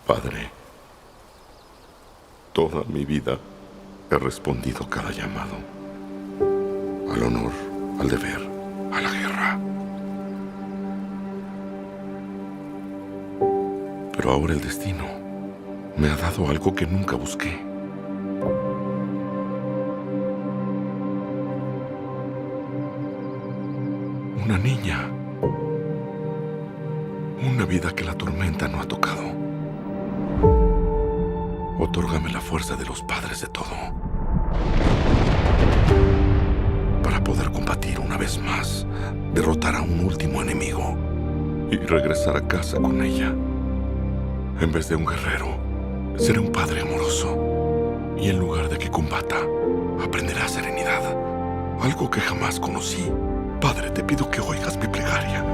Padre, toda mi vida he respondido a cada llamado. Al honor, al deber, a la guerra. Pero ahora el destino me ha dado algo que nunca busqué. Una niña. Una vida que la tormenta no ha tocado. Otórgame la fuerza de los padres de todo, para poder combatir una vez más, derrotar a un último enemigo y regresar a casa con ella. En vez de un guerrero, seré un padre amoroso. Y en lugar de que combata, aprenderá serenidad. Algo que jamás conocí. Padre, te pido que oigas mi plegaria.